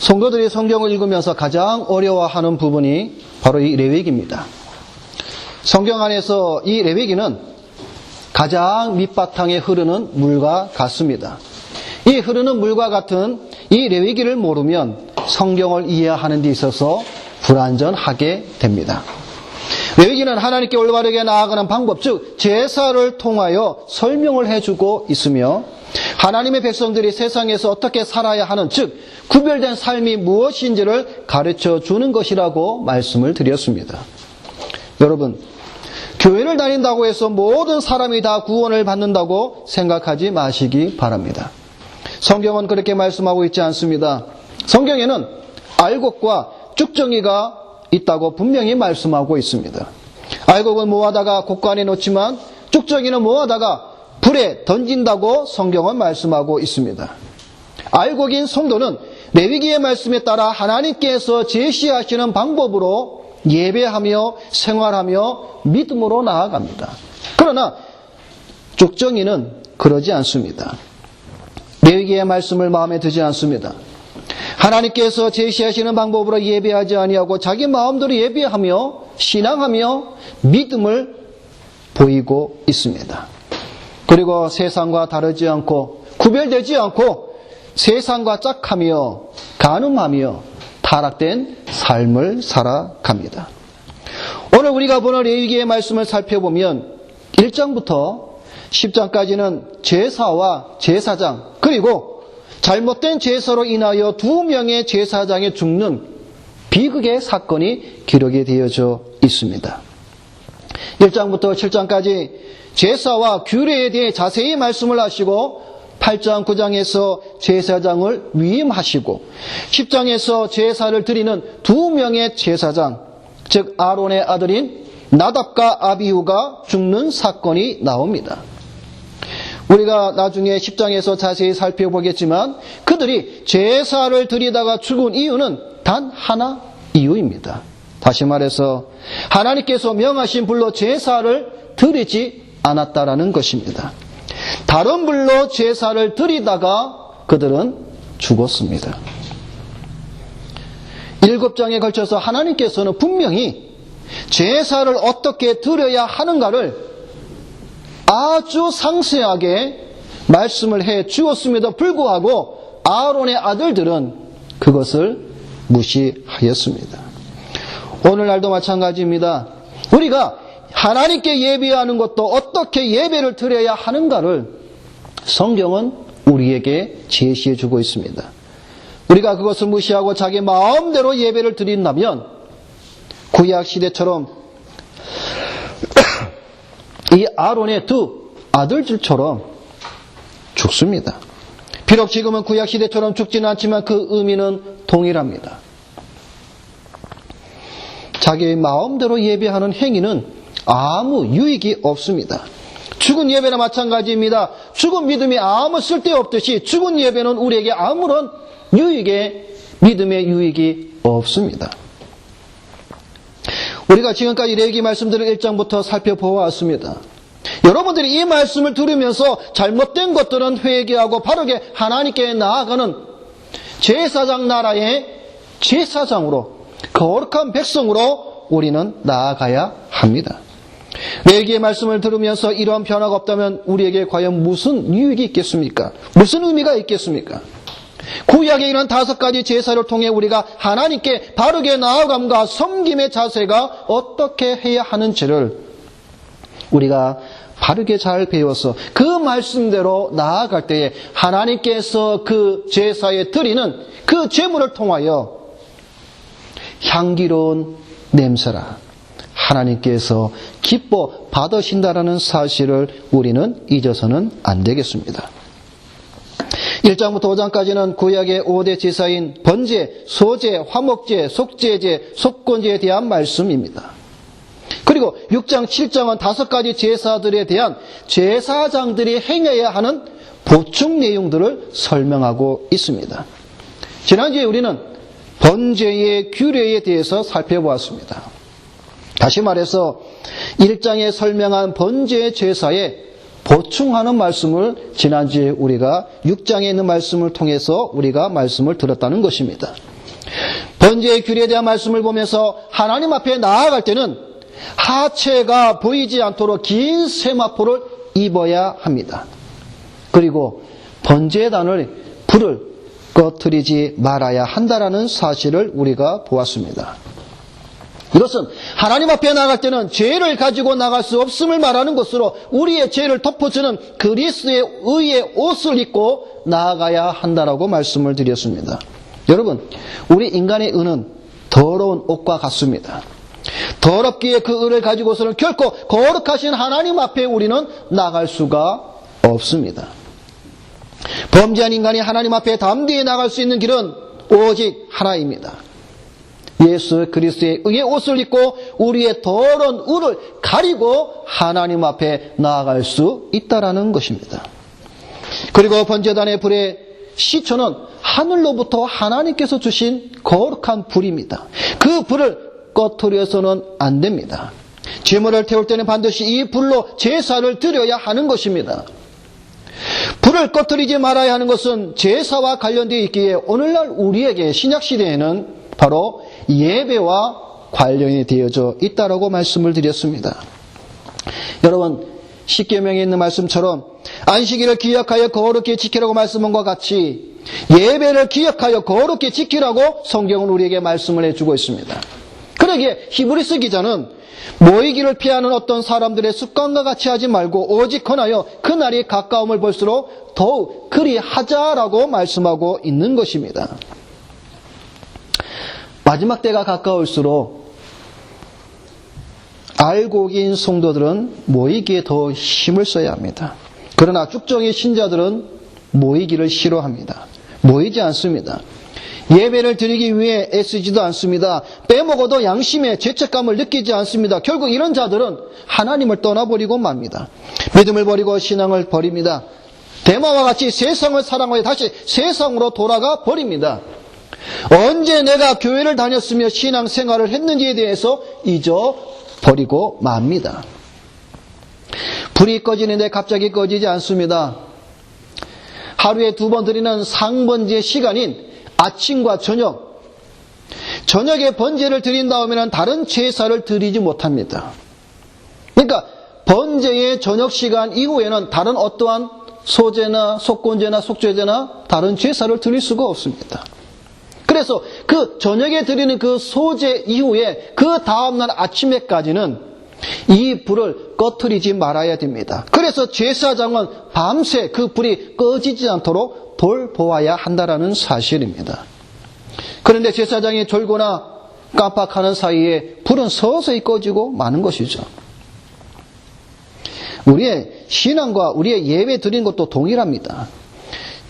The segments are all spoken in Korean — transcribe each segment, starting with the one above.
성도들이 성경을 읽으면서 가장 어려워하는 부분이 바로 이 레위기입니다. 성경 안에서 이 레위기는 가장 밑바탕에 흐르는 물과 같습니다. 이 흐르는 물과 같은 이 레위기를 모르면 성경을 이해하는 데 있어서 불완전하게 됩니다. 레위기는 하나님께 올바르게 나아가는 방법, 즉 제사를 통하여 설명을 해주고 있으며 하나님의 백성들이 세상에서 어떻게 살아야 하는, 즉 구별된 삶이 무엇인지를 가르쳐 주는 것이라고 말씀을 드렸습니다. 여러분, 교회를 다닌다고 해서 모든 사람이 다 구원을 받는다고 생각하지 마시기 바랍니다. 성경은 그렇게 말씀하고 있지 않습니다. 성경에는 알곡과 쭉정이가 있다고 분명히 말씀하고 있습니다. 알곡은 모아다가 곡간에 놓지만 쭉정이는 모아다가 불에 던진다고 성경은 말씀하고 있습니다. 알곡인 성도는 레위기의 말씀에 따라 하나님께서 제시하시는 방법으로 예배하며 생활하며 믿음으로 나아갑니다. 그러나 쭉정이는 그러지 않습니다. 레위기의 말씀을 마음에 두지 않습니다. 하나님께서 제시하시는 방법으로 예배하지 아니하고 자기 마음대로 예배하며 신앙하며 믿음을 보이고 있습니다. 그리고 세상과 다르지 않고 구별되지 않고 세상과 짝하며 간음하며 타락된 삶을 살아갑니다. 오늘 우리가 보는 레위기의 말씀을 살펴보면 1장부터 10장까지는 제사와 제사장, 그리고 잘못된 제사로 인하여 2명의 제사장이 죽는 비극의 사건이 기록이 되어져 있습니다. 1장부터 7장까지 제사와 규례에 대해 자세히 말씀을 하시고 8장, 9장에서 제사장을 위임하시고 10장에서 제사를 드리는 2명의 제사장, 즉 아론의 아들인 나답과 아비후가 죽는 사건이 나옵니다. 우리가 나중에 10장에서 자세히 살펴보겠지만 그들이 제사를 드리다가 죽은 이유는 단 하나 이유입니다. 다시 말해서 하나님께서 명하신 불로 제사를 드리지 않았다라는 것입니다. 다른 불로 제사를 드리다가 그들은 죽었습니다. 7장에 걸쳐서 하나님께서는 분명히 제사를 어떻게 드려야 하는가를 아주 상세하게 말씀을 해 주었음에도 불구하고 아론의 아들들은 그것을 무시하였습니다. 오늘날도 마찬가지입니다. 우리가 하나님께 예배하는 것도 어떻게 예배를 드려야 하는가를 성경은 우리에게 제시해 주고 있습니다. 우리가 그것을 무시하고 자기 마음대로 예배를 드린다면 구약시대처럼 이 아론의 2 아들들처럼 죽습니다. 비록 지금은 구약시대처럼 죽지는 않지만 그 의미는 동일합니다. 자기 마음대로 예배하는 행위는 아무 유익이 없습니다. 죽은 예배나 마찬가지입니다. 죽은 믿음이 아무 쓸데없듯이 죽은 예배는 우리에게 아무런 믿음의 유익이 없습니다. 우리가 지금까지 레위기 말씀들을 1장부터 살펴보았습니다. 여러분들이 이 말씀을 들으면서 잘못된 것들은 회개하고 바르게 하나님께 나아가는 제사장 나라의 제사장으로, 거룩한 백성으로 우리는 나아가야 합니다. 레위기의 말씀을 들으면서 이러한 변화가 없다면 우리에게 과연 무슨 유익이 있겠습니까? 무슨 의미가 있겠습니까? 구약의 이런 5가지 제사를 통해 우리가 하나님께 바르게 나아감과 섬김의 자세가 어떻게 해야 하는지를 우리가 바르게 잘 배워서 그 말씀대로 나아갈 때에 하나님께서 그 제사에 드리는 그 제물을 통하여 향기로운 냄새라 하나님께서 기뻐 받으신다라는 사실을 우리는 잊어서는 안 되겠습니다. 1장부터 5장까지는 구약의 5대 제사인 번제, 소제, 화목제, 속죄제, 속건제에 대한 말씀입니다. 그리고 6장, 7장은 5가지 제사들에 대한 제사장들이 행해야 하는 보충 내용들을 설명하고 있습니다. 지난주에 우리는 번제의 규례에 대해서 살펴보았습니다. 다시 말해서 1장에 설명한 번제의 제사에 보충하는 말씀을 지난주에 우리가 6장에 있는 말씀을 통해서 우리가 말씀을 들었다는 것입니다. 번제의 규례에 대한 말씀을 보면서 하나님 앞에 나아갈 때는 하체가 보이지 않도록 긴 세마포를 입어야 합니다. 그리고 번제단을 불을 꺼뜨리지 말아야 한다라는 사실을 우리가 보았습니다. 이것은 하나님 앞에 나갈 때는 죄를 가지고 나갈 수 없음을 말하는 것으로 우리의 죄를 덮어주는 그리스도의 의의 옷을 입고 나아가야 한다라고 말씀을 드렸습니다. 여러분, 우리 인간의 의는 더러운 옷과 같습니다. 더럽기에 그 의를 가지고서는 결코 거룩하신 하나님 앞에 우리는 나갈 수가 없습니다. 범죄한 인간이 하나님 앞에 담대히 나갈 수 있는 길은 오직 하나입니다. 예수 그리스도의 의의 옷을 입고 우리의 더러운 의를 가리고 하나님 앞에 나아갈 수 있다라는 것입니다. 그리고 번제단의 불의 시초는 하늘로부터 하나님께서 주신 거룩한 불입니다. 그 불을 꺼트려서는 안 됩니다. 제물을 태울 때는 반드시 이 불로 제사를 드려야 하는 것입니다. 불을 꺼트리지 말아야 하는 것은 제사와 관련되어 있기에 오늘날 우리에게 신약시대에는 바로 예배와 관련이 되어져 있다라고 말씀을 드렸습니다. 여러분, 십계명에 있는 말씀처럼 안식일을 기억하여 거룩히 지키라고 말씀한 것과 같이 예배를 기억하여 거룩히 지키라고 성경은 우리에게 말씀을 해주고 있습니다. 그러기에 히브리서 기자는 모이기를 피하는 어떤 사람들의 습관과 같이 하지 말고 오직 권하여 그날이 가까움을 볼수록 더욱 그리 하자라고 말씀하고 있는 것입니다. 마지막 때가 가까울수록 알곡인 성도들은 모이기에 더 힘을 써야 합니다. 그러나 쭉정의 신자들은 모이기를 싫어합니다. 모이지 않습니다. 예배를 드리기 위해 애쓰지도 않습니다. 빼먹어도 양심의 죄책감을 느끼지 않습니다. 결국 이런 자들은 하나님을 떠나버리고 맙니다. 믿음을 버리고 신앙을 버립니다. 데마와 같이 세상을 사랑하여 다시 세상으로 돌아가 버립니다. 언제 내가 교회를 다녔으며 신앙생활을 했는지에 대해서 잊어버리고 맙니다. 불이 꺼지는데 갑자기 꺼지지 않습니다. 하루에 2번 드리는 상번제 시간인 아침과 저녁에 번제를 드린 다음에는 다른 제사를 드리지 못합니다. 그러니까 번제의 저녁 시간 이후에는 다른 어떠한 소제나 속건제나 속죄제나 다른 제사를 드릴 수가 없습니다. 그래서 그 저녁에 드리는 그 소제 이후에 그 다음날 아침에까지는 이 불을 꺼트리지 말아야 됩니다. 그래서 제사장은 밤새 그 불이 꺼지지 않도록 돌보아야 한다라는 사실입니다. 그런데 제사장이 졸거나 깜빡하는 사이에 불은 서서히 꺼지고 마는 것이죠. 우리의 신앙과 우리의 예배 드리는 것도 동일합니다.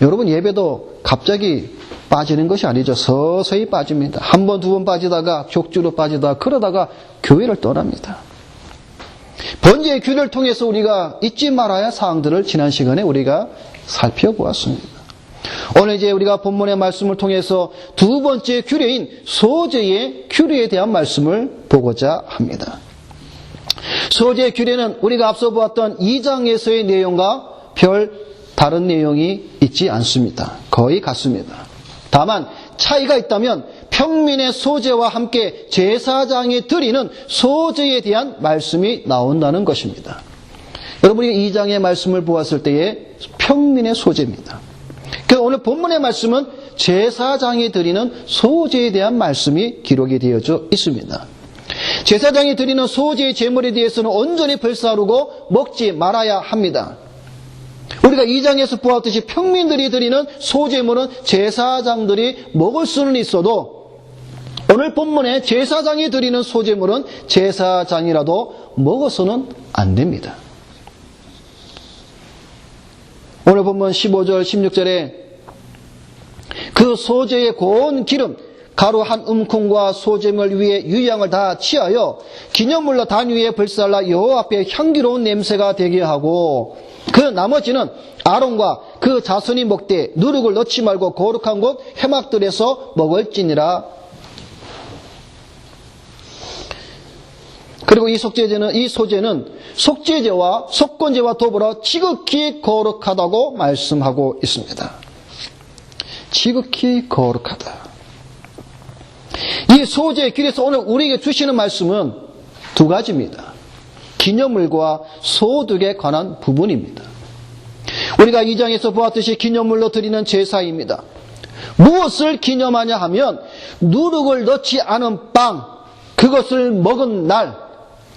여러분, 예배도 갑자기 빠지는 것이 아니죠. 서서히 빠집니다. 1번, 2번 빠지다가 족주로 빠지다가 그러다가 교회를 떠납니다. 번제의 규례를 통해서 우리가 잊지 말아야 할 사항들을 지난 시간에 우리가 살펴보았습니다. 오늘 이제 우리가 본문의 말씀을 통해서 두 번째 규례인 소제의 규례에 대한 말씀을 보고자 합니다. 소제의 규례는 우리가 앞서 보았던 2장에서의 내용과 별 다른 내용이 있지 않습니다. 거의 같습니다. 다만 차이가 있다면 평민의 소제와 함께 제사장이 드리는 소제에 대한 말씀이 나온다는 것입니다. 여러분이 2장의 말씀을 보았을 때에 평민의 소제입니다. 오늘 본문의 말씀은 제사장이 드리는 소제에 대한 말씀이 기록이 되어져 있습니다. 제사장이 드리는 소제의 제물에 대해서는 온전히 불사르고 먹지 말아야 합니다. 우리가 2장에서 보았듯이 평민들이 드리는 소제물은 제사장들이 먹을 수는 있어도 오늘 본문에 제사장이 드리는 소제물은 제사장이라도 먹어서는 안 됩니다. 오늘 본문 15절 16절에 그 소제의 고운 기름 가루 한 움큼과 소제물 위에 유향을 다 취하여 기념물로 단 위에 불살라 여호와 앞에 향기로운 냄새가 되게 하고 그 나머지는 아론과 그 자손이 먹되 누룩을 넣지 말고 거룩한 곳 회막들에서 먹을지니라. 그리고 이 소제는 속죄제와 속건제와 더불어 지극히 거룩하다고 말씀하고 있습니다. 지극히 거룩하다. 이 소재의 길에서 오늘 우리에게 주시는 말씀은 두 가지입니다. 기념물과 소득에 관한 부분입니다. 우리가 2장에서 보았듯이 기념물로 드리는 제사입니다. 무엇을 기념하냐 하면 누룩을 넣지 않은 빵, 그것을 먹은 날,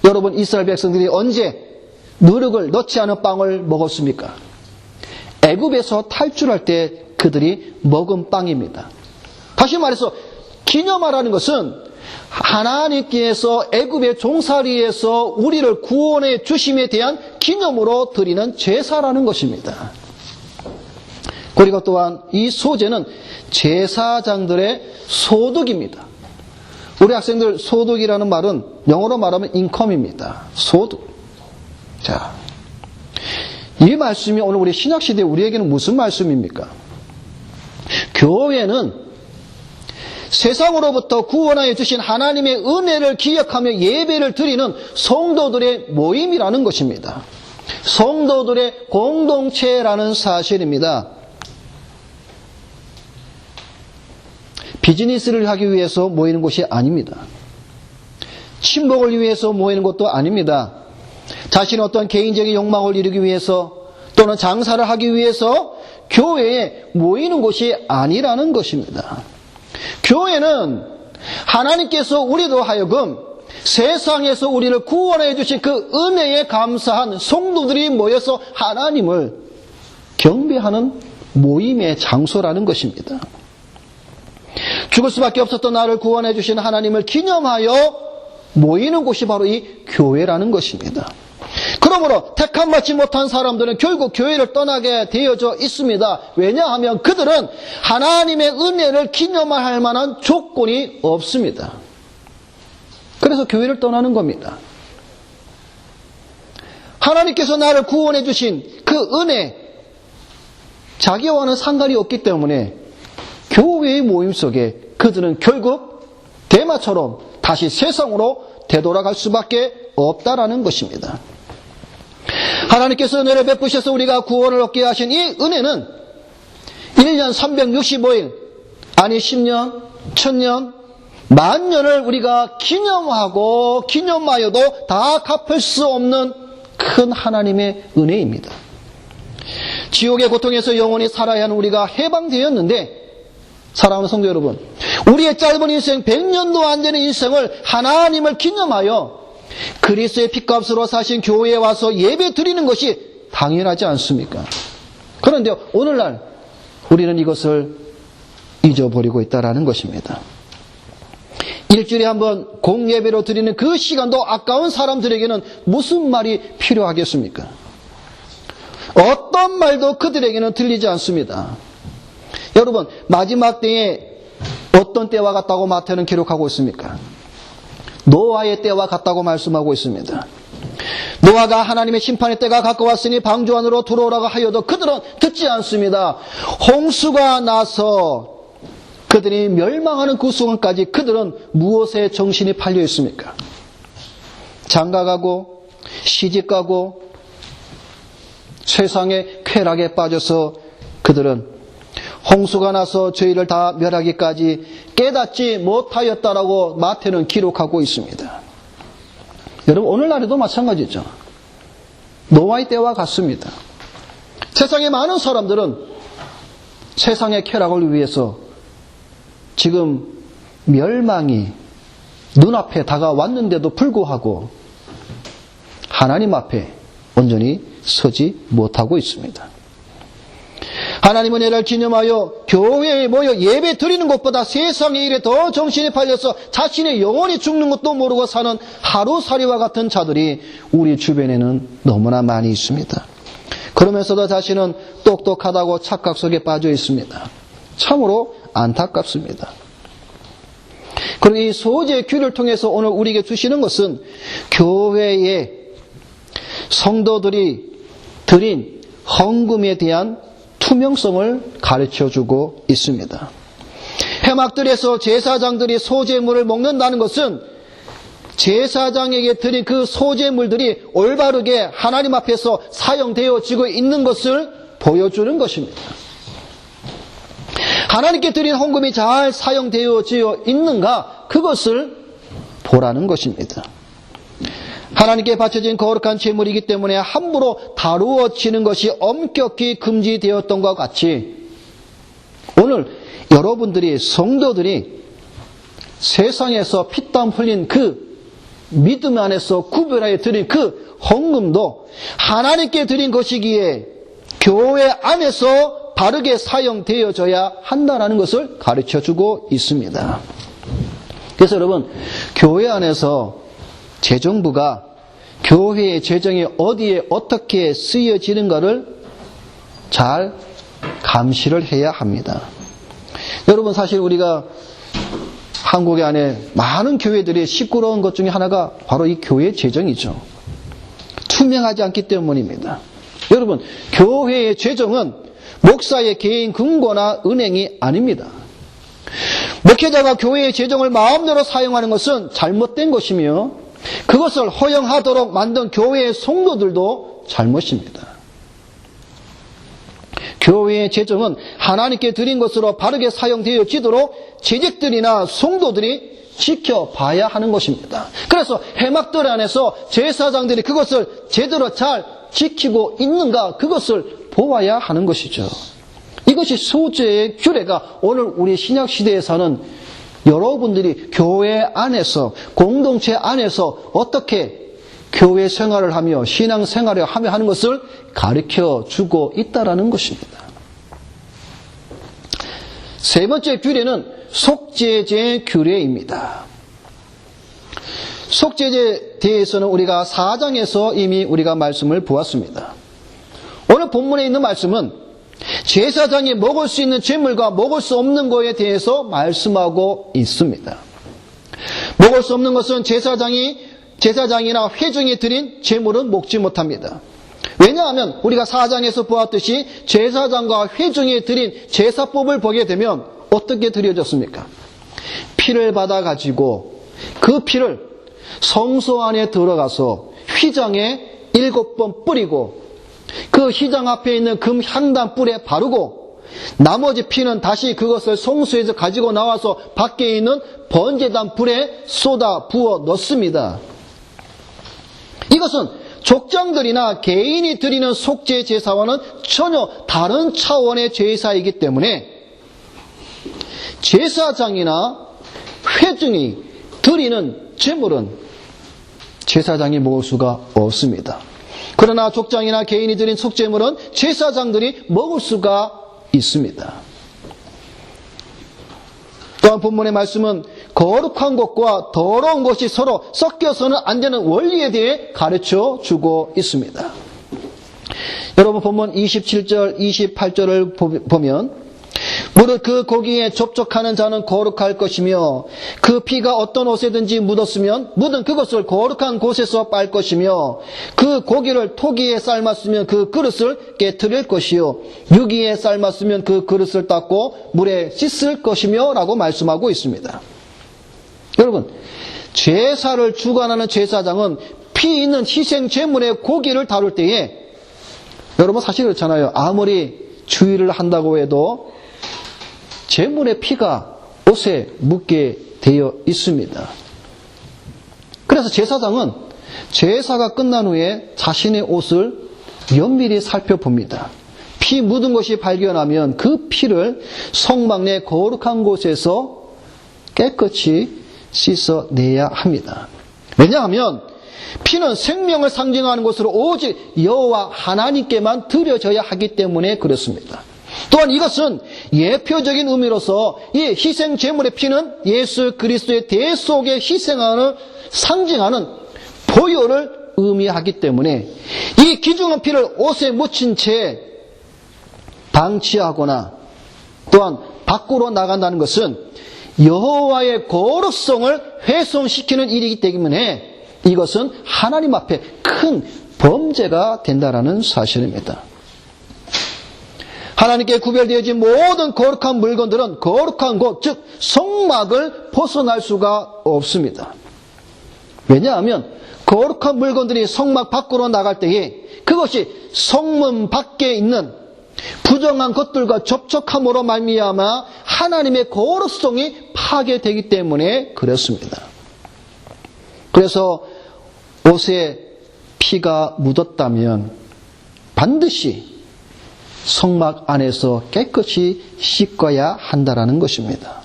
여러분 이스라엘 백성들이 언제 누룩을 넣지 않은 빵을 먹었습니까? 애굽에서 탈출할 때 그들이 먹은 빵입니다. 다시 말해서 기념하라는 것은 하나님께서 애굽의 종살이에서 우리를 구원해 주심에 대한 기념으로 드리는 제사라는 것입니다. 그리고 또한 이 소재는 제사장들의 소득입니다. 우리 학생들 소득이라는 말은 영어로 말하면 인컴입니다. 소득. 자, 이 말씀이 오늘 우리 신약시대에 우리에게는 무슨 말씀입니까? 교회는 세상으로부터 구원하여 주신 하나님의 은혜를 기억하며 예배를 드리는 성도들의 모임이라는 것입니다. 성도들의 공동체라는 사실입니다. 비즈니스를 하기 위해서 모이는 곳이 아닙니다. 친목을 위해서 모이는 것도 아닙니다. 자신의 어떤 개인적인 욕망을 이루기 위해서 또는 장사를 하기 위해서 교회에 모이는 곳이 아니라는 것입니다. 교회는 하나님께서 우리도 하여금 세상에서 우리를 구원해 주신 그 은혜에 감사한 성도들이 모여서 하나님을 경배하는 모임의 장소라는 것입니다. 죽을 수밖에 없었던 나를 구원해 주신 하나님을 기념하여 모이는 곳이 바로 이 교회라는 것입니다. 그러므로 택함 받지 못한 사람들은 결국 교회를 떠나게 되어져 있습니다. 왜냐하면 그들은 하나님의 은혜를 기념할 만한 조건이 없습니다. 그래서 교회를 떠나는 겁니다. 하나님께서 나를 구원해 주신 그 은혜, 자기와는 상관이 없기 때문에 교회의 모임 속에 그들은 결국 대마처럼 다시 세상으로 되돌아갈 수밖에 없다라는 것입니다. 하나님께서 은혜를 베푸셔서 우리가 구원을 얻게 하신 이 은혜는 1년 365일, 아니 10년, 1000년, 만년을 우리가 기념하고 기념하여도 다 갚을 수 없는 큰 하나님의 은혜입니다. 지옥의 고통에서 영원히 살아야 하는 우리가 해방되었는데, 사랑하는 성도 여러분, 우리의 짧은 인생, 100년도 안 되는 인생을 하나님을 기념하여 그리스도의 핏값으로 사신 교회에 와서 예배 드리는 것이 당연하지 않습니까? 그런데 오늘날 우리는 이것을 잊어버리고 있다는 것입니다. 일주일에 한번 공예배로 드리는 그 시간도 아까운 사람들에게는 무슨 말이 필요하겠습니까? 어떤 말도 그들에게는 들리지 않습니다. 여러분, 마지막 때에 어떤 때와 같다고 마태는 기록하고 있습니까? 노아의 때와 같다고 말씀하고 있습니다. 노아가 하나님의 심판의 때가 가까웠으니 방주 안으로 들어오라고 하여도 그들은 듣지 않습니다. 홍수가 나서 그들이 멸망하는 그 순간까지 그들은 무엇에 정신이 팔려 있습니까? 장가가고 시집가고 세상의 쾌락에 빠져서 그들은 홍수가 나서 저희를 다 멸하기까지 깨닫지 못하였다라고 마태는 기록하고 있습니다. 여러분, 오늘날에도 마찬가지죠. 노아의 때와 같습니다. 세상의 많은 사람들은 세상의 쾌락을 위해서 지금 멸망이 눈앞에 다가왔는데도 불구하고 하나님 앞에 온전히 서지 못하고 있습니다. 하나님은 은혜를 기념하여 교회에 모여 예배 드리는 것보다 세상의 일에 더 정신이 팔려서 자신의 영혼이 죽는 것도 모르고 사는 하루살이와 같은 자들이 우리 주변에는 너무나 많이 있습니다. 그러면서도 자신은 똑똑하다고 착각 속에 빠져 있습니다. 참으로 안타깝습니다. 그리고 이 소재의 귀를 통해서 오늘 우리에게 주시는 것은 교회의 성도들이 드린 헌금에 대한 투명성을 가르쳐주고 있습니다. 회막들에서 제사장들이 소재물을 먹는다는 것은 제사장에게 드린 그 소재물들이 올바르게 하나님 앞에서 사용되어지고 있는 것을 보여주는 것입니다. 하나님께 드린 헌금이 잘 사용되어지어 있는가? 그것을 보라는 것입니다. 하나님께 바쳐진 거룩한 제물이기 때문에 함부로 다루어지는 것이 엄격히 금지되었던 것 같이 오늘 여러분들이 성도들이 세상에서 피땀 흘린 그 믿음 안에서 구별하여 드린 그 헌금도 하나님께 드린 것이기에 교회 안에서 바르게 사용되어져야 한다는 것을 가르쳐주고 있습니다. 그래서 여러분, 교회 안에서 재정부가 교회의 재정이 어디에 어떻게 쓰여지는가를 잘 감시를 해야 합니다. 여러분, 사실 우리가 한국에 안에 많은 교회들이 시끄러운 것 중에 하나가 바로 이 교회 재정이죠. 투명하지 않기 때문입니다. 여러분, 교회의 재정은 목사의 개인 금고나 은행이 아닙니다. 목회자가 교회의 재정을 마음대로 사용하는 것은 잘못된 것이며 그것을 허용하도록 만든 교회의 성도들도 잘못입니다. 교회의 재정은 하나님께 드린 것으로 바르게 사용되어지도록 재직들이나 성도들이 지켜봐야 하는 것입니다. 그래서 회막들 안에서 제사장들이 그것을 제대로 잘 지키고 있는가 그것을 보아야 하는 것이죠. 이것이 소재의 규례가 오늘 우리 신약시대에서는 여러분들이 교회 안에서 공동체 안에서 어떻게 교회 생활을 하며 신앙 생활을 하며 하는 것을 가르쳐주고 있다는 것입니다. 세 번째 규례는 속죄제 규례입니다. 속죄제에 대해서는 우리가 4장에서 이미 우리가 말씀을 보았습니다. 오늘 본문에 있는 말씀은 제사장이 먹을 수 있는 제물과 먹을 수 없는 것에 대해서 말씀하고 있습니다. 먹을 수 없는 것은 제사장이나 회중이 드린 제물은 먹지 못합니다. 왜냐하면 우리가 4장에서 보았듯이 제사장과 회중이 드린 제사법을 보게 되면 어떻게 드려졌습니까? 피를 받아가지고 그 피를 성소 안에 들어가서 휘장에 7번 뿌리고 그 휘장 앞에 있는 금 향단 뿔에 바르고 나머지 피는 다시 그것을 성소에서 가지고 나와서 밖에 있는 번제단 불에 쏟아 부어 넣습니다. 이것은 족장들이나 개인이 드리는 속죄 제사와는 전혀 다른 차원의 제사이기 때문에 제사장이나 회중이 드리는 제물은 제사장이 먹을 수가 없습니다. 그러나 족장이나 개인이 드린 속죄물은 제사장들이 먹을 수가 있습니다. 또한 본문의 말씀은 거룩한 것과 더러운 것이 서로 섞여서는 안 되는 원리에 대해 가르쳐 주고 있습니다. 여러분 본문 27절, 28절을 보면 무릇 그 고기에 접촉하는 자는 거룩할 것이며 그 피가 어떤 옷에든지 묻었으면 묻은 그것을 거룩한 곳에서 빨 것이며 그 고기를 토기에 삶았으면 그 그릇을 깨트릴 것이요 유기에 삶았으면 그 그릇을 닦고 물에 씻을 것이며 라고 말씀하고 있습니다. 여러분, 제사를 주관하는 제사장은 피 있는 희생 제물의 고기를 다룰 때에 여러분 사실 그렇잖아요. 아무리 주의를 한다고 해도 제물의 피가 옷에 묻게 되어 있습니다. 그래서 제사장은 제사가 끝난 후에 자신의 옷을 면밀히 살펴봅니다. 피 묻은 것이 발견하면 그 피를 성막 내 거룩한 곳에서 깨끗이 씻어내야 합니다. 왜냐하면 피는 생명을 상징하는 것으로 오직 여호와 하나님께만 드려져야 하기 때문에 그렇습니다. 또한 이것은 예표적인 의미로서 이 희생 제물의 피는 예수 그리스도의 대속의 희생을 상징하는 보혈을 의미하기 때문에 이 귀중한 피를 옷에 묻힌 채 방치하거나 또한 밖으로 나간다는 것은 여호와의 거룩성을 훼손시키는 일이기 때문에 이것은 하나님 앞에 큰 범죄가 된다는 사실입니다. 하나님께 구별되어진 모든 거룩한 물건들은 거룩한 곳, 즉 성막을 벗어날 수가 없습니다. 왜냐하면 거룩한 물건들이 성막 밖으로 나갈 때에 그것이 성문 밖에 있는 부정한 것들과 접촉함으로 말미암아 하나님의 거룩성이 파괴되기 때문에 그렇습니다. 그래서 옷에 피가 묻었다면 반드시 성막 안에서 깨끗이 씻어야 한다라는 것입니다.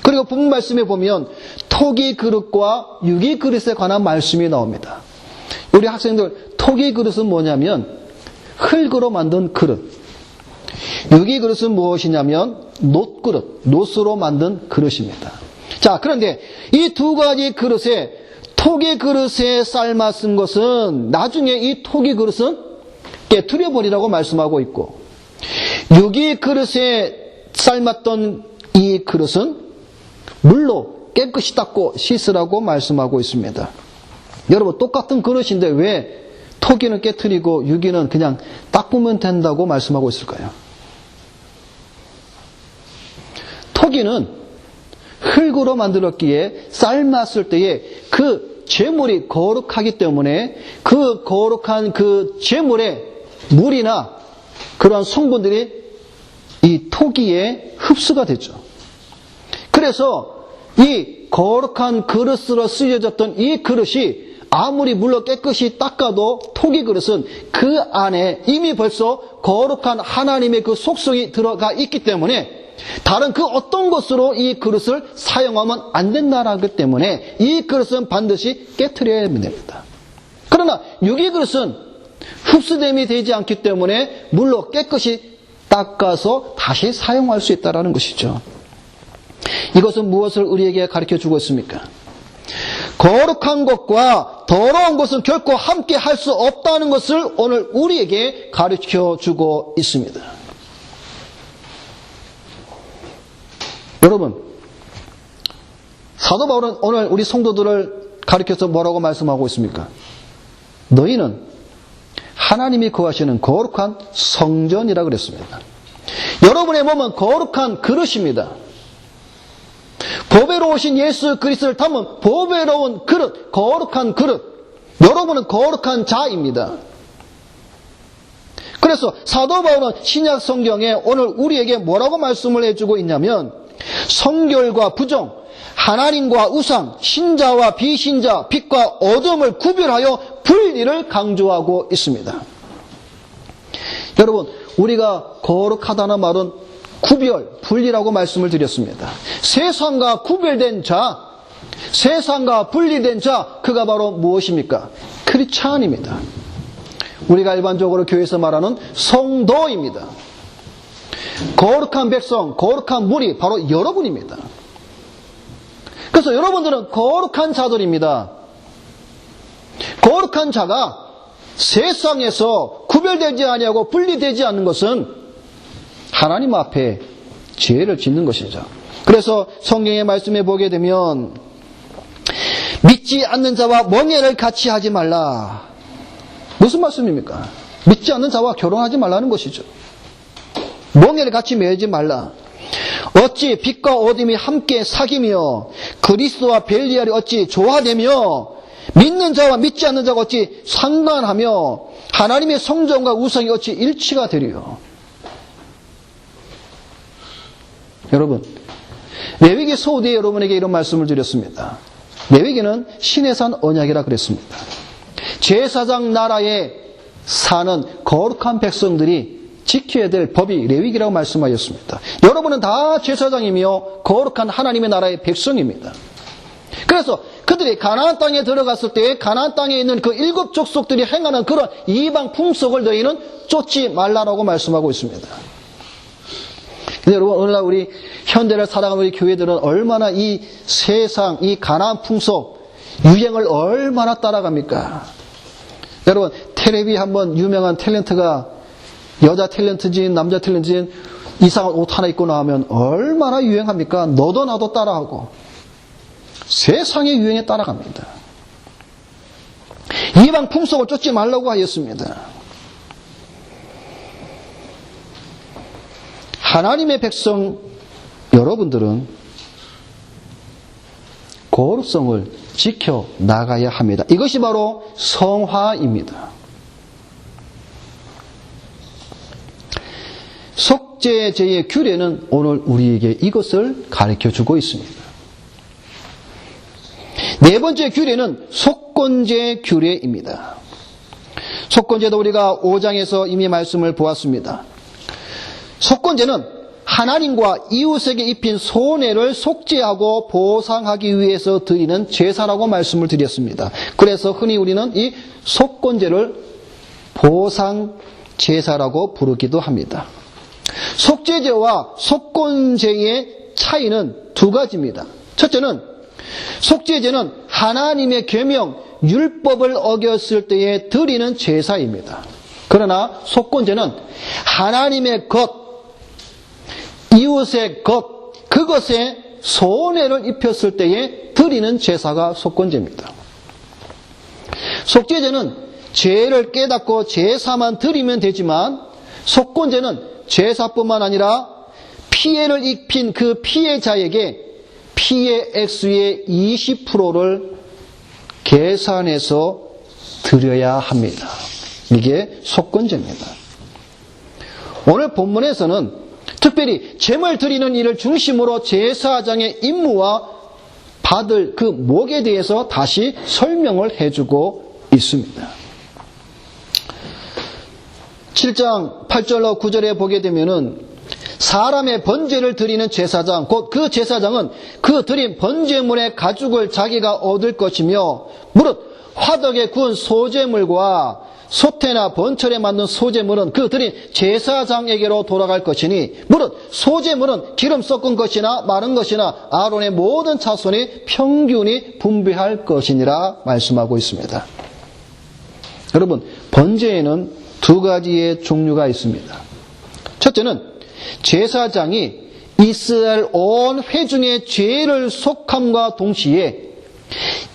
그리고 본문 말씀에 보면 토기 그릇과 유기 그릇에 관한 말씀이 나옵니다. 우리 학생들, 토기 그릇은 뭐냐면 흙으로 만든 그릇, 유기 그릇은 무엇이냐면 놋그릇, 놋으로 만든 그릇입니다. 자, 그런데 이 두 가지 그릇에 토기 그릇에 삶았은 것은 나중에 이 토기 그릇은 깨트려 버리라고 말씀하고 있고, 유기 그릇에 삶았던 이 그릇은 물로 깨끗이 닦고 씻으라고 말씀하고 있습니다. 여러분, 똑같은 그릇인데 왜 토기는 깨트리고 유기는 그냥 닦으면 된다고 말씀하고 있을까요? 토기는 흙으로 만들었기에 삶았을 때에 그 재물이 거룩하기 때문에 그 거룩한 그 재물에 물이나 그런 성분들이 이 토기에 흡수가 되죠. 그래서 이 거룩한 그릇으로 쓰여졌던 이 그릇이 아무리 물로 깨끗이 닦아도 토기 그릇은 그 안에 이미 벌써 거룩한 하나님의 그 속성이 들어가 있기 때문에 다른 그 어떤 것으로 이 그릇을 사용하면 안 된다라기 때문에 이 그릇은 반드시 깨트려야 됩니다. 그러나 유기 그릇은 흡수됨이 되지 않기 때문에 물로 깨끗이 닦아서 다시 사용할 수 있다는 것이죠. 이것은 무엇을 우리에게 가르쳐주고 있습니까? 거룩한 것과 더러운 것은 결코 함께 할 수 없다는 것을 오늘 우리에게 가르쳐주고 있습니다. 여러분, 사도 바울은 오늘 우리 성도들을 가르쳐서 뭐라고 말씀하고 있습니까? 너희는 하나님이 거하시는 거룩한 성전이라고 그랬습니다. 여러분의 몸은 거룩한 그릇입니다. 보배로우신 예수 그리스도를 담은 보배로운 그릇, 거룩한 그릇. 여러분은 거룩한 자입니다. 그래서 사도 바울은 신약 성경에 오늘 우리에게 뭐라고 말씀을 해주고 있냐면 성결과 부정, 하나님과 우상, 신자와 비신자, 빛과 어둠을 구별하여 분리를 강조하고 있습니다. 여러분, 우리가 거룩하다는 말은 구별, 분리라고 말씀을 드렸습니다. 세상과 구별된 자, 세상과 분리된 자, 그가 바로 무엇입니까? 크리스찬입니다. 우리가 일반적으로 교회에서 말하는 성도입니다. 거룩한 백성, 거룩한 무리, 바로 여러분입니다. 그래서 여러분들은 거룩한 자들입니다. 거룩한 자가 세상에서 구별되지 아니하고 분리되지 않는 것은 하나님 앞에 죄를 짓는 것이죠. 그래서 성경의 말씀에 보게 되면 믿지 않는 자와 멍에를 같이 하지 말라. 무슨 말씀입니까? 믿지 않는 자와 결혼하지 말라는 것이죠. 멍에를 같이 매지 말라. 어찌 빛과 어둠이 함께 사귀며 그리스도와 벨리알이 어찌 조화되며 믿는 자와 믿지 않는 자가 어찌 상관하며 하나님의 성전과 우상이 어찌 일치가 되리요. 여러분, 레위기 소후대에 여러분에게 이런 말씀을 드렸습니다. 레위기는 신의 산 언약이라 그랬습니다. 제사장 나라에 사는 거룩한 백성들이 지켜야 될 법이 레위기라고 말씀하셨습니다. 여러분은 다 제사장이며 거룩한 하나님의 나라의 백성입니다. 그래서 그들이 가나안 땅에 들어갔을 때 가나안 땅에 있는 그 7 족속들이 행하는 그런 이방 풍속을 너희는 쫓지 말라라고 말씀하고 있습니다. 근데 여러분, 오늘날 우리 현대를 살아가는 우리 교회들은 얼마나 이 세상, 이 가나안 풍속, 유행을 얼마나 따라갑니까? 여러분, 텔레비 한번 유명한 탤런트가 여자 탤런트진, 남자 탤런트진 이상한 옷 하나 입고 나오면 얼마나 유행합니까? 너도 나도 따라하고 세상의 유행에 따라갑니다. 이방 풍속을 쫓지 말라고 하였습니다. 하나님의 백성 여러분들은 거룩성을 지켜 나가야 합니다. 이것이 바로 성화입니다. 속죄제의 규례는 오늘 우리에게 이것을 가르쳐주고 있습니다. 네 번째 규례는 속건제 규례입니다. 속건제도 우리가 5장에서 이미 말씀을 보았습니다. 속건제는 하나님과 이웃에게 입힌 손해를 속죄하고 보상하기 위해서 드리는 제사라고 말씀을 드렸습니다. 그래서 흔히 우리는 이 속건제를 보상 제사라고 부르기도 합니다. 속죄제와 속건제의 차이는 두 가지입니다. 첫째는 속죄제는 하나님의 계명, 율법을 어겼을 때에 드리는 제사입니다. 그러나 속건제는 하나님의 것, 이웃의 것, 그것에 손해를 입혔을 때에 드리는 제사가 속건제입니다. 속죄제는 죄를 깨닫고 제사만 드리면 되지만 속건제는 제사뿐만 아니라 피해를 입힌 그 피해자에게 피해 액수의 20%를 계산해서 드려야 합니다. 이게 속건제입니다. 오늘 본문에서는 특별히 제물 드리는 일을 중심으로 제사장의 임무와 받을 그 목에 대해서 다시 설명을 해주고 있습니다. 7장 8절로 9절에 보게 되면은 사람의 번제를 드리는 제사장, 곧 그 제사장은 그 드린 번제물의 가죽을 자기가 얻을 것이며 무릇 화덕에 구운 소제물과 소태나 번철에 맞는 소제물은 그 드린 제사장에게로 돌아갈 것이니 무릇 소제물은 기름 섞은 것이나 마른 것이나 아론의 모든 자손이 평균히 분배할 것이니라 말씀하고 있습니다. 여러분, 번제에는 두 가지의 종류가 있습니다. 첫째는 제사장이 이스라엘 온 회중의 죄를 속함과 동시에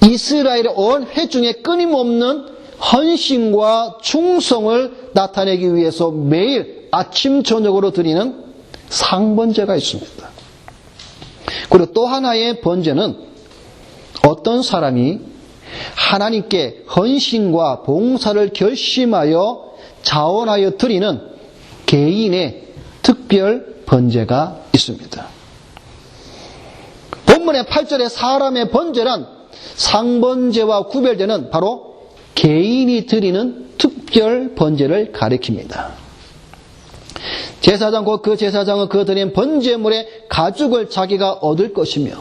이스라엘의 온 회중의 끊임없는 헌신과 충성을 나타내기 위해서 매일 아침 저녁으로 드리는 상번제가 있습니다. 그리고 또 하나의 번제는 어떤 사람이 하나님께 헌신과 봉사를 결심하여 자원하여 드리는 개인의 특별 번제가 있습니다. 본문의 8절에 사람의 번제란 상번제와 구별되는 바로 개인이 드리는 특별 번제를 가리킵니다. 제사장 곧 그 제사장은 그 드린 번제물의 가죽을 자기가 얻을 것이며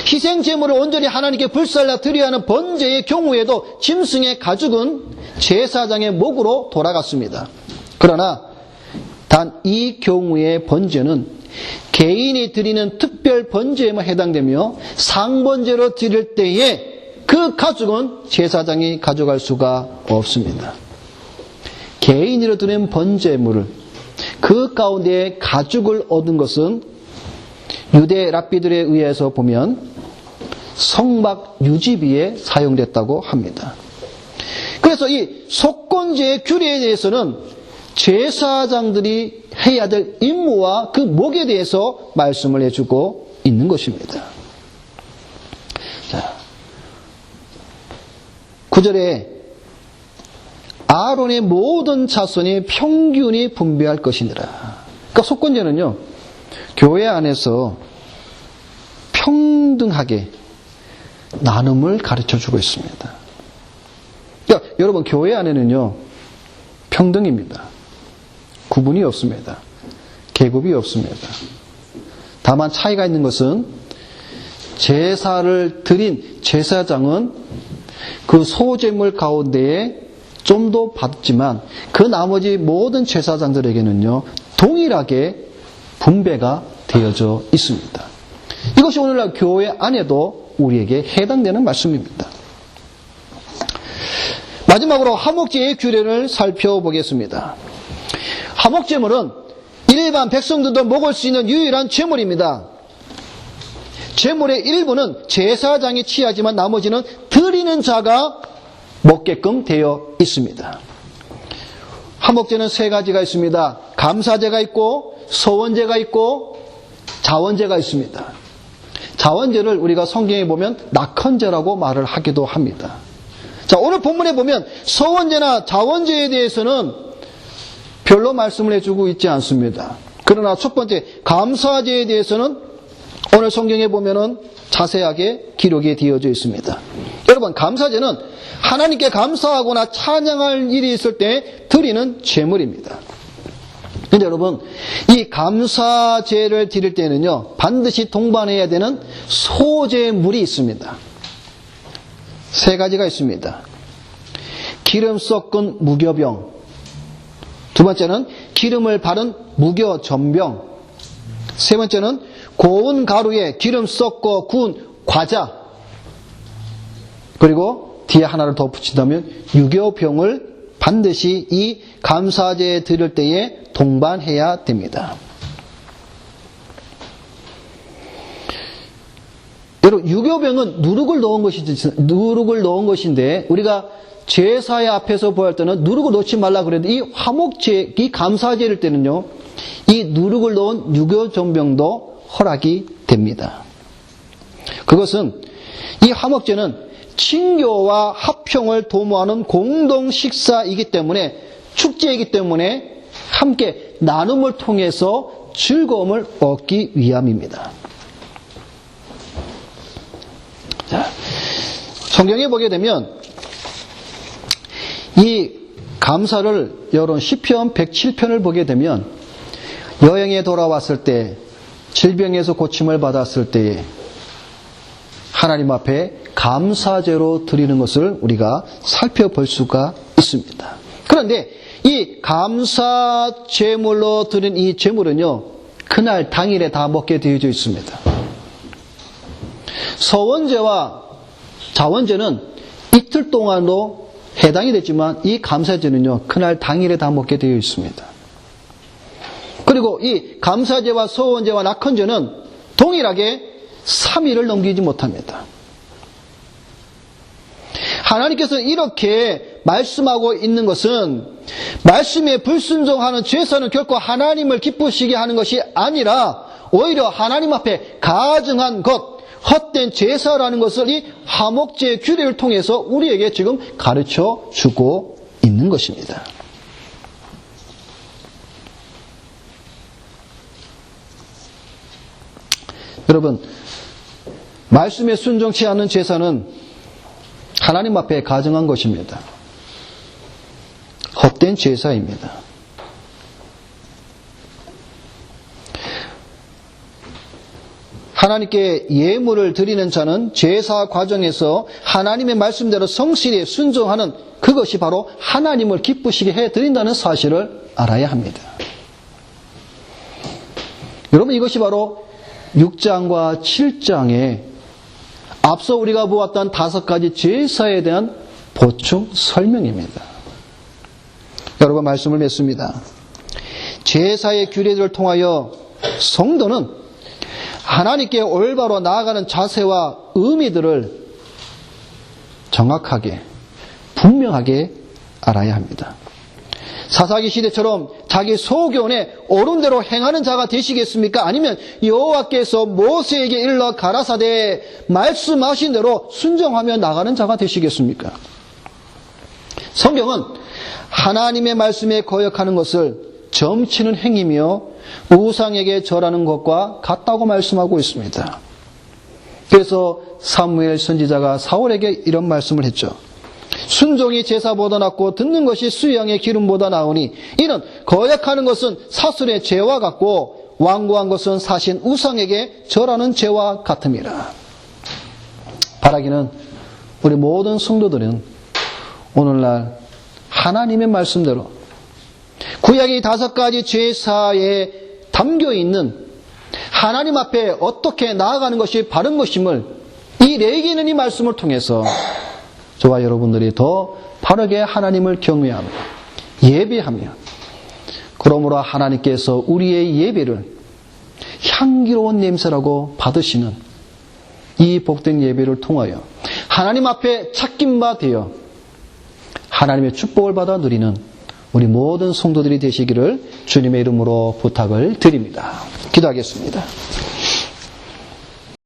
희생 제물을 온전히 하나님께 불살라 드려야 하는 번제의 경우에도 짐승의 가죽은 제사장의 목으로 돌아갔습니다. 그러나 단 이 경우의 번제는 개인이 드리는 특별 번제에만 해당되며 상번제로 드릴 때에 그 가죽은 제사장이 가져갈 수가 없습니다. 개인으로 드린 번제물을 그 가운데 가죽을 얻은 것은 유대 랍비들에 의해서 보면 성막 유지비에 사용됐다고 합니다. 그래서 이 속건제의 규례에 대해서는 제사장들이 해야 될 임무와 그 목에 대해서 말씀을 해주고 있는 것입니다. 자, 9절에 아론의 모든 자손이 평균히 분배할 것이니라. 그러니까 속건제는요, 교회 안에서 평등하게 나눔을 가르쳐주고 있습니다. 그러니까 여러분, 교회 안에는요, 평등입니다. 구분이 없습니다. 계급이 없습니다. 다만 차이가 있는 것은 제사를 드린 제사장은 그 소제물 가운데에 좀 더 받지만 그 나머지 모든 제사장들에게는요, 동일하게 분배가 되어져 있습니다. 이것이 오늘날 교회 안에도 우리에게 해당되는 말씀입니다. 마지막으로 화목제의 규례를 살펴보겠습니다. 화목제물은 일반 백성들도 먹을 수 있는 유일한 제물입니다. 제물의 일부는 제사장이 취하지만 나머지는 드리는 자가 먹게끔 되어 있습니다. 화목제는 세 가지가 있습니다. 감사제가 있고 서원제가 있고 자원제가 있습니다. 자원제를 우리가 성경에 보면 낙헌제라고 말을 하기도 합니다. 자, 오늘 본문에 보면 서원제나 자원제에 대해서는 별로 말씀을 해주고 있지 않습니다. 그러나 첫 번째 감사제에 대해서는 오늘 성경에 보면은 자세하게 기록이 되어져 있습니다. 여러분, 감사제는 하나님께 감사하거나 찬양할 일이 있을 때 드리는 제물입니다. 그런데 여러분, 이 감사제를 드릴 때는요, 반드시 동반해야 되는 소제물이 있습니다. 세 가지가 있습니다. 기름 섞은 무교병, 두 번째는 기름을 바른 무교전병, 세 번째는 고운 가루에 기름 섞어 구운 과자, 그리고 뒤에 하나를 더 붙인다면 유교병을 반드시 이 감사제에 드릴 때에 동반해야 됩니다. 여러분, 유교병은 누룩을 넣은 것인데 우리가 제사의 앞에서 보할 때는 누룩을 넣지 말라 그래도 이 화목제, 이 감사제를 때는요, 이 누룩을 넣은 유교전병도 허락이 됩니다. 그것은 이 화목제는 친교와 합평을 도모하는 공동 식사이기 때문에, 축제이기 때문에 함께 나눔을 통해서 즐거움을 얻기 위함입니다. 자, 성경에 보게 되면 이 감사를 여러분 시편 107편을 보게 되면 여행에 돌아왔을 때, 질병에서 고침을 받았을 때에 하나님 앞에 감사제로 드리는 것을 우리가 살펴볼 수가 있습니다. 그런데 이 감사제물로 드린 이 제물은요, 그날 당일에 다 먹게 되어져 있습니다. 서원제와 자원제는 이틀 동안도 해당이 됐지만 이 감사제는요, 그날 당일에 다 먹게 되어 있습니다. 그리고 이 감사제와 서원제와 낙헌제는 동일하게 3일을 넘기지 못합니다. 하나님께서 이렇게 말씀하고 있는 것은 말씀에 불순종하는 제사는 결코 하나님을 기쁘시게 하는 것이 아니라 오히려 하나님 앞에 가증한 것, 헛된 제사라는 것을 이 화목제의 규례를 통해서 우리에게 지금 가르쳐 주고 있는 것입니다. 여러분, 말씀에 순종치 않는 제사는 하나님 앞에 가증한 것입니다. 헛된 제사입니다. 하나님께 예물을 드리는 자는 제사 과정에서 하나님의 말씀대로 성실히 순종하는 그것이 바로 하나님을 기쁘시게 해드린다는 사실을 알아야 합니다. 여러분, 이것이 바로 6장과 7장에 앞서 우리가 보았던 5가지 제사에 대한 보충 설명입니다. 여러분, 말씀을 맺습니다. 제사의 규례들을 통하여 성도는 하나님께 올바로 나아가는 자세와 의미들을 정확하게, 분명하게 알아야 합니다. 사사기 시대처럼 자기 소견에 옳은 대로 행하는 자가 되시겠습니까? 아니면 여호와께서 모세에게 일러 가라사대 말씀하신 대로 순종하며 나가는 자가 되시겠습니까? 성경은 하나님의 말씀에 거역하는 것을 점치는 행위며 우상에게 절하는 것과 같다고 말씀하고 있습니다. 그래서 사무엘 선지자가 사울에게 이런 말씀을 했죠. 순종이 제사보다 낫고 듣는 것이 수양의 기름보다 나으니 이는 거역하는 것은 사슬의 죄와 같고 완고한 것은 사신 우상에게 절하는 죄와 같음이라. 바라기는 우리 모든 성도들은 오늘날 하나님의 말씀대로 구약의 5가지 제사에 담겨있는 하나님 앞에 어떻게 나아가는 것이 바른 것임을 이 레위기는 이 말씀을 통해서 저와 여러분들이 더 바르게 하나님을 경외하며 예배하며, 그러므로 하나님께서 우리의 예배를 향기로운 냄새라고 받으시는 이 복된 예배를 통하여 하나님 앞에 찾긴 바 되어 하나님의 축복을 받아 누리는 우리 모든 성도들이 되시기를 주님의 이름으로 부탁을 드립니다. 기도하겠습니다.